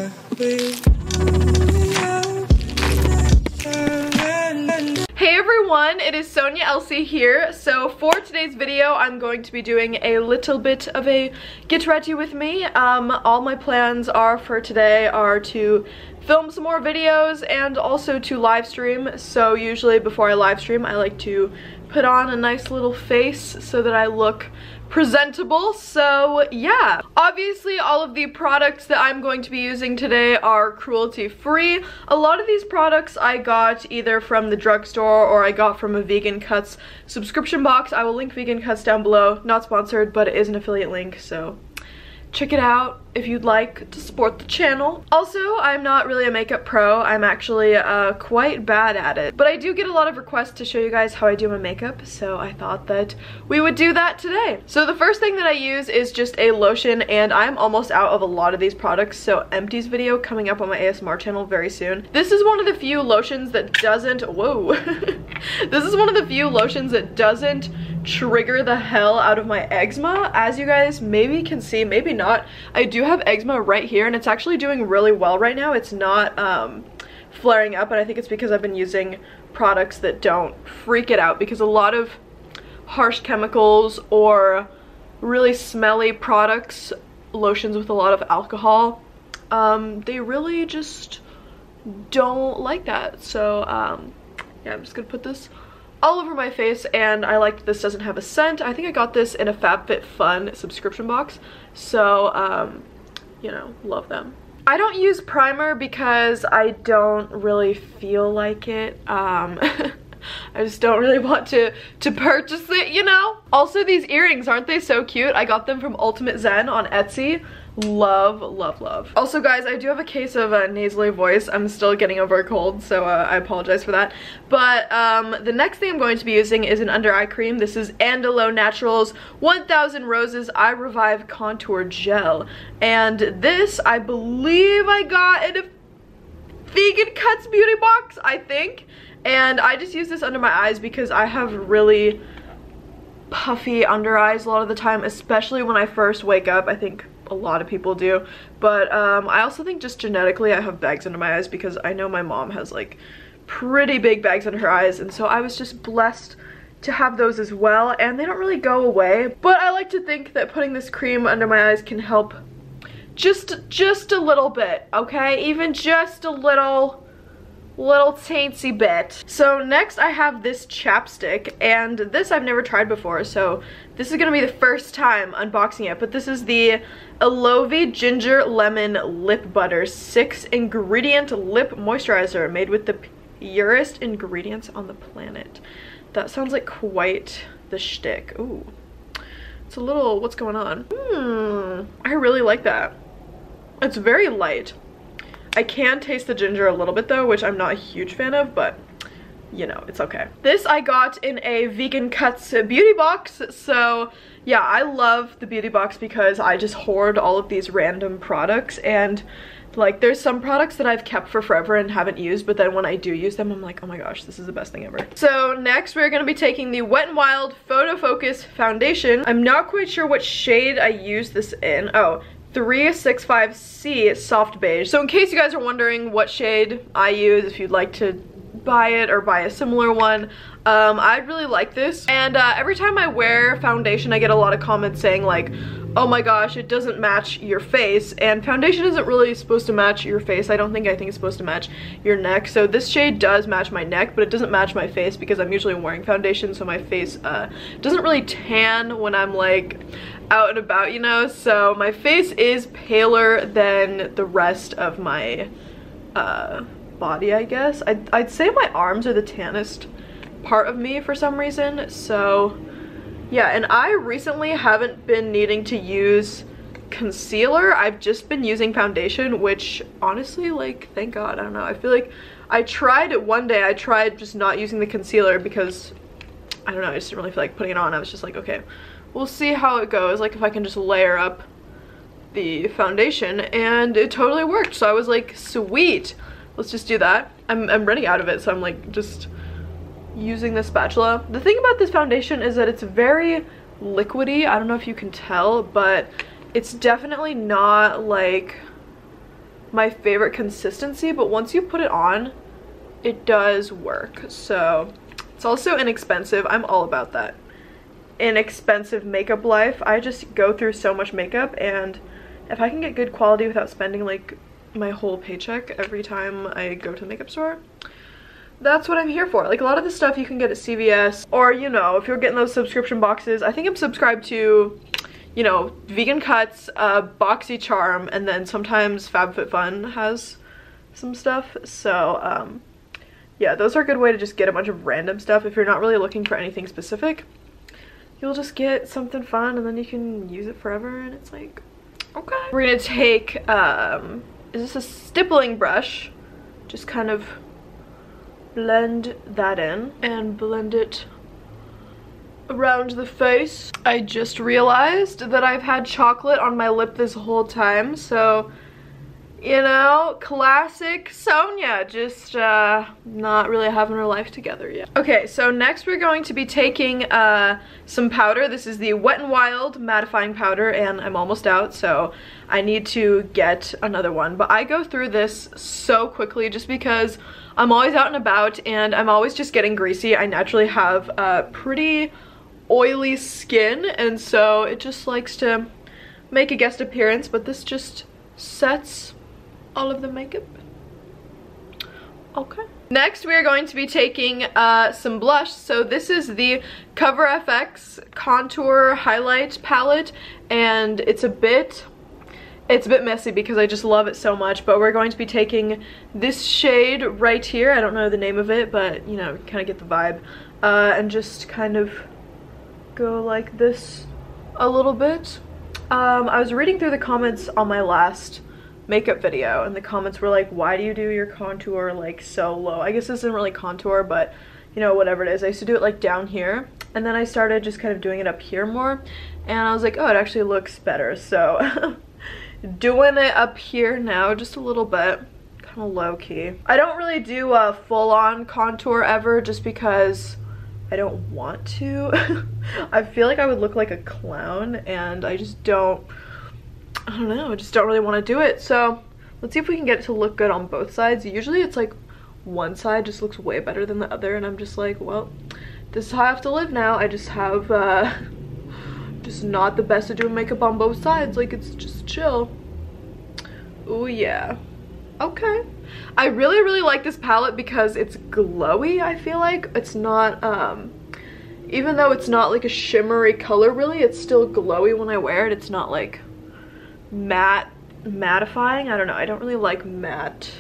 Hey everyone, it is Sonia Elsie here. So for today's video, I'm going to be doing a little bit of a get ready with me. All my plans are for today are to film some more videos and also to live stream. So usually before I live stream, I like to put on a nice little face so that I look presentable. So yeah, obviously all of the products that I'm going to be using today are cruelty free. A lot of these products I got either from the drugstore or I got from a Vegan Cuts subscription box. I will link Vegan Cuts down below. Not sponsored, but it is an affiliate link, so check it out if you'd like to support the channel. Also, I'm not really a makeup pro. I'm actually quite bad at it. But I do get a lot of requests to show you guys how I do my makeup, so I thought that we would do that today. So the first thing that I use is just a lotion, and I'm almost out of a lot of these products, so Empty's video coming up on my ASMR channel very soon. This is one of the few lotions that doesn't, whoa. This is one of the few lotions that doesn't trigger the hell out of my eczema. As you guys maybe can see, maybe not, I do have eczema right here and it's actually doing really well right now. It's not flaring up, and I think it's because I've been using products that don't freak it out, because a lot of harsh chemicals or really smelly products, lotions with a lot of alcohol, they really just don't like that. So yeah, I'm just gonna put this all over my face, and I like that this doesn't have a scent. I think I got this in a FabFitFun subscription box, so you know, love them. I don't use primer because I don't really feel like it. I just don't really want to purchase it, you know? Also, these earrings, aren't they so cute? I got them from Ultimate Zen on Etsy. Love, love, love. Also guys, I do have a case of a nasally voice. I'm still getting over a cold, so I apologize for that. But the next thing I'm going to be using is an under eye cream. This is Andalo Naturals 1000 Roses Eye Revive Contour Gel. And this, I believe I got in a Vegan Cuts beauty box, I think. And I just use this under my eyes because I have really puffy under eyes a lot of the time, especially when I first wake up. I think a lot of people do, but I also think just genetically I have bags under my eyes because I know my mom has like pretty big bags under her eyes, and so I was just blessed to have those as well, and they don't really go away. But I like to think that putting this cream under my eyes can help just a little bit, okay? Even just a little teensy bit. So next I have this chapstick, and this I've never tried before, so this is gonna be the first time unboxing it. But this is the Imovie Ginger Lemon Lip Butter 6-ingredient lip moisturizer made with the purest ingredients on the planet. That sounds like quite the shtick. Ooh, it's a little, what's going on? I really like that. It's very light. I can taste the ginger a little bit though, which I'm not a huge fan of, but you know, it's okay. This I got in a Vegan Cuts beauty box. So yeah, I love the beauty box because I just hoard all of these random products, and like there's some products that I've kept for forever and haven't used, but then when I do use them, I'm like, oh my gosh, this is the best thing ever. So next we're gonna be taking the Wet n Wild Photo Focus foundation. I'm not quite sure what shade I use this in. Oh, 365C Soft Beige. So in case you guys are wondering what shade I use, if you'd like to buy it or buy a similar one, I really like this. And every time I wear foundation, I get a lot of comments saying like, oh my gosh, it doesn't match your face. And foundation isn't really supposed to match your face. I think it's supposed to match your neck. So this shade does match my neck, but it doesn't match my face because I'm usually wearing foundation, so my face doesn't really tan when I'm like out and about, you know? So my face is paler than the rest of my body, I guess. I'd say my arms are the tannest part of me for some reason. So yeah, and I recently haven't been needing to use concealer. I've just been using foundation, which honestly, like, thank God. I don't know, I feel like I tried it one day. I tried just not using the concealer because I don't know, I just didn't really feel like putting it on. I was just like, okay, we'll see how it goes, like if I can just layer up the foundation, and it totally worked. So I was like, sweet, let's just do that. I'm running out of it, so I'm like just using the spatula. The thing about this foundation is that it's very liquidy. I don't know if you can tell, but it's definitely not like my favorite consistency, but once you put it on, it does work. So it's also inexpensive. I'm all about that inexpensive makeup life. I just go through so much makeup, and if I can get good quality without spending like my whole paycheck every time I go to the makeup store, that's what I'm here for. Like, a lot of the stuff you can get at CVS, or, you know, if you're getting those subscription boxes. I think I'm subscribed to, you know, Vegan Cuts, BoxyCharm, and then sometimes FabFitFun has some stuff. So yeah, those are a good way to just get a bunch of random stuff. If you're not really looking for anything specific, you'll just get something fun and then you can use it forever, and it's like, okay. We're gonna take is this a stippling brush, just kind of blend that in and blend it around the face. I just realized that I've had chocolate on my lip this whole time, so, you know, classic Sonia, just not really having her life together yet. Okay, so next we're going to be taking some powder. This is the Wet n Wild mattifying powder, and I'm almost out, so I need to get another one. But I go through this so quickly just because I'm always out and about and I'm always just getting greasy. I naturally have pretty oily skin, and so it just likes to make a guest appearance, but this just sets all of the makeup. Okay. Next we are going to be taking some blush. So this is the Cover FX Contour Highlight Palette, and it's a bit messy because I just love it so much, but we're going to be taking this shade right here. I don't know the name of it, but, you know, kind of get the vibe, and just kind of go like this a little bit. I was reading through the comments on my last makeup video, and the comments were like, why do you do your contour like so low? I guess this isn't really contour, but, you know, whatever it is. I used to do it like down here, and then I started just kind of doing it up here more, and I was like, oh, it actually looks better. So doing it up here now just a little bit, kind of low-key. I don't really do a full-on contour ever, just because I don't want to. I feel like I would look like a clown, and I just don't, I don't know, I just don't really want to do it. So let's see if we can get it to look good on both sides. Usually it's like one side just looks way better than the other, and I'm just like, well, this is how I have to live now. I just have just not the best at doing makeup on both sides. Like, it's just chill. Oh yeah. Okay. I really like this palette because it's glowy. I feel like it's not even though it's not like a shimmery color really, it's still glowy when I wear it. It's not like mattifying. I don't know, I don't really like matte,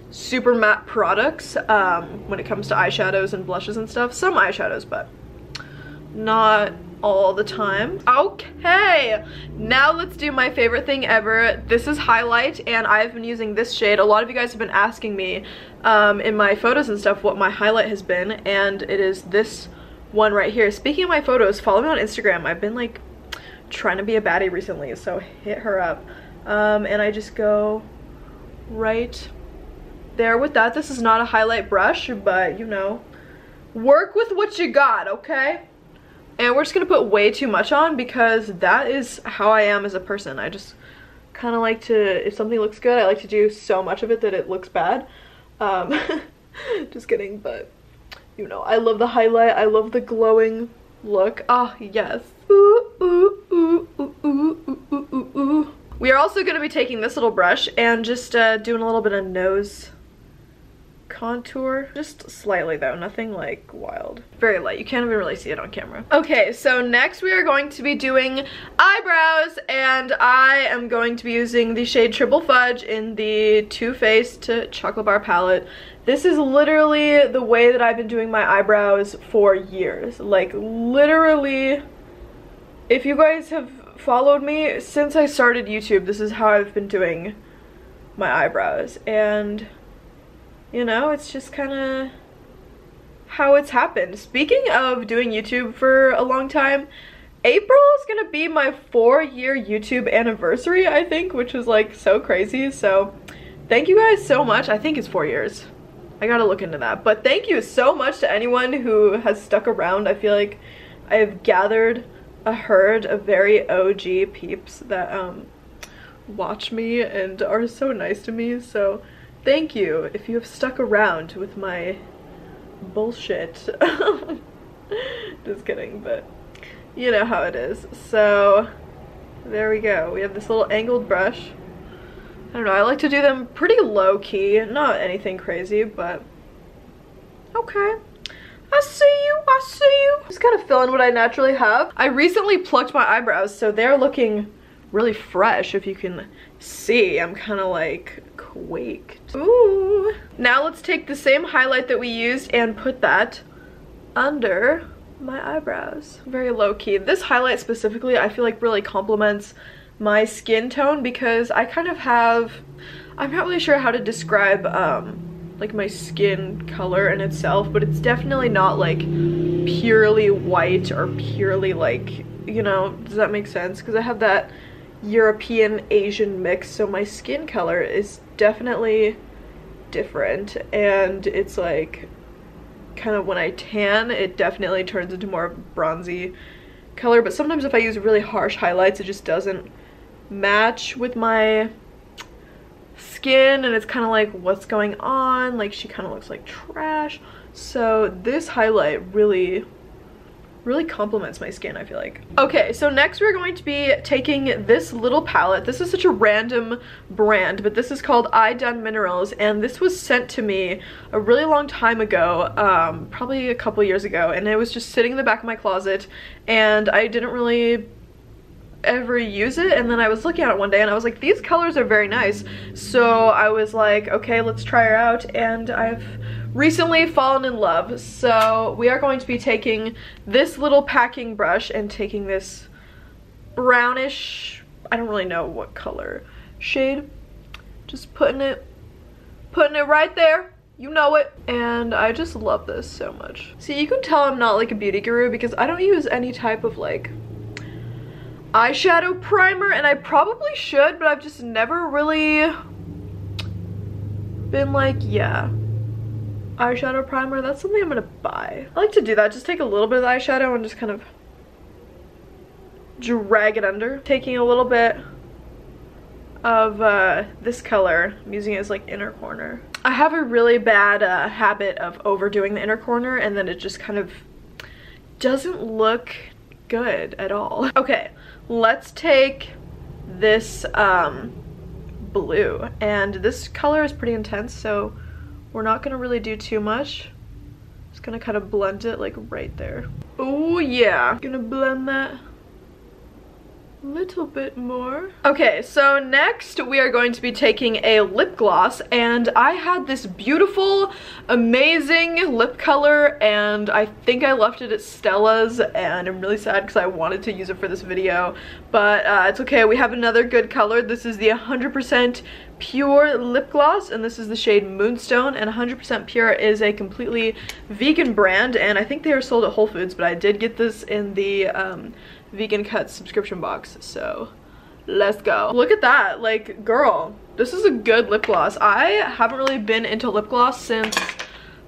super matte products when it comes to eyeshadows and blushes and stuff. Some eyeshadows, but not all the time. Okay, now let's do my favorite thing ever. This is highlight, and I've been using this shade. A lot of you guys have been asking me in my photos and stuff what my highlight has been, and it is this one right here. Speaking of my photos, follow me on Instagram. I've been like trying to be a baddie recently, so hit her up. And I just go right there with that. This is not a highlight brush, but, you know, work with what you got, okay? And we're just gonna put way too much on because that is how I am as a person. I just kind of like to, if something looks good, I like to do so much of it that it looks bad. Just kidding, but, you know, I love the highlight. I love the glowing look. Ah, yes. Ooh, ooh, ooh, ooh, ooh, ooh, ooh, ooh. We are also going to be taking this little brush and just doing a little bit of nose contour. Just slightly though, nothing like wild. Very light, you can't even really see it on camera. Okay, so next we are going to be doing eyebrows, and I am going to be using the shade Triple Fudge in the Too Faced Chocolate Bar palette. This is literally the way that I've been doing my eyebrows for years. Like, literally, if you guys have followed me since I started YouTube, this is how I've been doing my eyebrows, and you know, it's just kind of how it's happened. Speaking of doing YouTube for a long time, April is gonna be my 4-year YouTube anniversary, I think, which is like so crazy. So thank you guys so much. I think it's 4 years. I gotta look into that. But thank you so much to anyone who has stuck around. I feel like I have gathered a herd of very OG peeps that watch me and are so nice to me, so thank you if you have stuck around with my bullshit. Just kidding, but you know how it is. So there we go. We have this little angled brush. I don't know, I like to do them pretty low-key, not anything crazy, but okay. I see you, I see you. Just kind of fill in what I naturally have. I recently plucked my eyebrows, so they're looking really fresh, if you can see. I'm kind of like quaked. Ooh. Now let's take the same highlight that we used and put that under my eyebrows. Very low-key. This highlight specifically, I feel like really complements my skin tone because I kind of have, I'm not really sure how to describe like my skin color in itself, but it's definitely not like purely white or purely like, you know, does that make sense? Because I have that European Asian mix, so my skin color is definitely different, and it's like kind of when I tan it definitely turns into more bronzy color, but sometimes if I use really harsh highlights it just doesn't match with my skin, and it's kind of like, what's going on? Like, she kind of looks like trash. So this highlight really complements my skin, I feel like. Okay, so next we're going to be taking this little palette. This is such a random brand, but this is called JADDU Minerals, and this was sent to me a really long time ago, probably a couple years ago, and it was just sitting in the back of my closet, and I didn't really ever use it, and then I was looking at it one day and I was like, these colors are very nice, so I was like, okay, let's try her out, and I've recently fallen in love. So we are going to be taking this little packing brush and taking this brownish, I don't really know what color shade, just putting it right there, you know it, and I just love this so much. See, you can tell I'm not like a beauty guru because I don't use any type of like eyeshadow primer, and I probably should, but I've just never really been like, yeah, eyeshadow primer, that's something I'm gonna buy. I like to do that, just take a little bit of eyeshadow and just kind of drag it under. Taking a little bit of this color, I'm using it as like inner corner. I have a really bad habit of overdoing the inner corner, and then it just kind of doesn't look good at all. Okay, let's take this blue, and this color is pretty intense, so we're not gonna really do too much. Just gonna kind of blend it like right there. Oh yeah, gonna blend that a little bit more. Okay, so next we are going to be taking a lip gloss, and I had this beautiful, amazing lip color, and I think I left it at Stella's, and I'm really sad because I wanted to use it for this video, but it's okay, we have another good color. This is the 100% Pure lip gloss, and this is the shade Moonstone, and 100% Pure is a completely vegan brand, and I think they are sold at Whole Foods, but I did get this in the Vegan Cuts subscription box, so let's go. Look at that, like, girl, this is a good lip gloss. I haven't really been into lip gloss since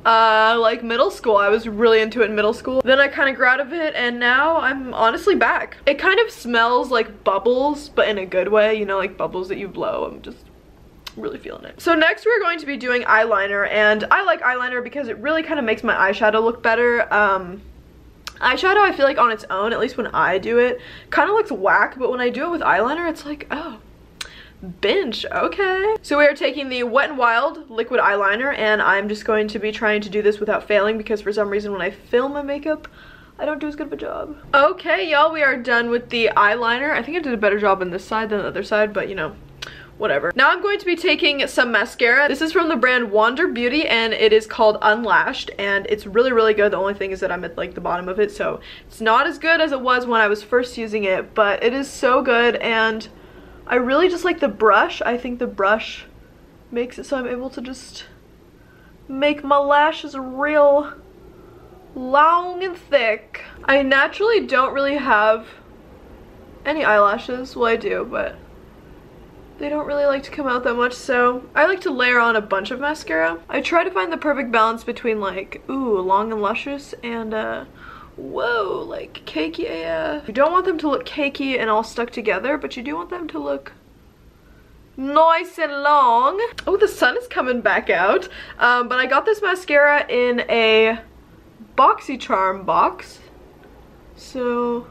like middle school. I was really into it in middle school, then I kind of grew out of it, and now I'm honestly back. It kind of smells like bubbles, but in a good way, you know, like bubbles that you blow. I'm just really feeling it. So next we're going to be doing eyeliner, and I like eyeliner because it really kind of makes my eyeshadow look better. Eyeshadow, I feel like on its own, at least when I do it, kind of looks whack, but when I do it with eyeliner, it's like, oh, bench, okay. So we are taking the Wet n Wild liquid eyeliner, and I'm just going to be trying to do this without failing because for some reason when I film my makeup, I don't do as good of a job. Okay, y'all, we are done with the eyeliner. I think I did a better job on this side than the other side, but you know, whatever. Now I'm going to be taking some mascara. This is from the brand Wander Beauty, and it is called Unlashed, and it's really good. The only thing is that I'm at like the bottom of it, so it's not as good as it was when I was first using it, but it is so good, and I really just like the brush. I think the brush makes it so I'm able to just make my lashes real long and thick. I naturally don't really have any eyelashes. Well, I do, but they don't really like to come out that much, so I like to layer on a bunch of mascara. I try to find the perfect balance between like, ooh, long and luscious, and whoa, like cakey AF. You don't want them to look cakey and all stuck together, but you do want them to look nice and long. Oh, the sun is coming back out. But I got this mascara in a BoxyCharm box. So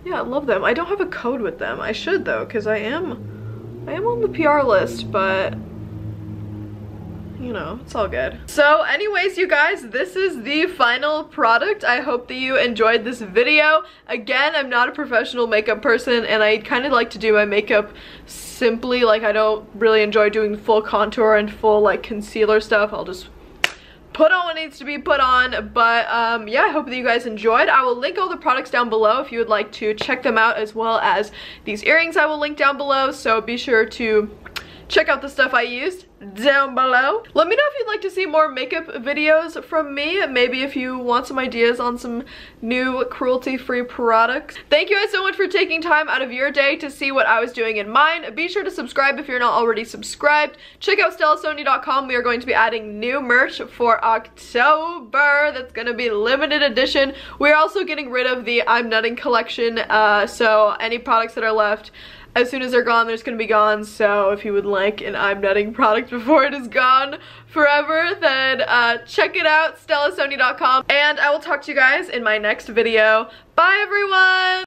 yeah, I love them. I don't have a code with them. I should though, because I am on the PR list, but you know, it's all good. So anyways, you guys, this is the final product. I hope that you enjoyed this video. Again, I'm not a professional makeup person, and I kind of like to do my makeup simply. Like, I don't really enjoy doing full contour and full like concealer stuff. I'll just put on what needs to be put on. But yeah, I hope that you guys enjoyed. I will link all the products down below if you would like to check them out, as well as these earrings I will link down below, so be sure to check out the stuff I used down below. Let me know if you'd like to see more makeup videos from me. Maybe if you want some ideas on some new cruelty-free products. Thank you guys so much for taking time out of your day to see what I was doing in mine. Be sure to subscribe if you're not already subscribed. Check out stellasonia.com. We are going to be adding new merch for October. That's going to be limited edition. We're also getting rid of the I'm Nutting collection, so any products that are left, as soon as they're gone, they're just gonna be gone. So if you would like an I'm Nutting product before it is gone forever, then check it out, stellasonia.com. And I will talk to you guys in my next video. Bye, everyone!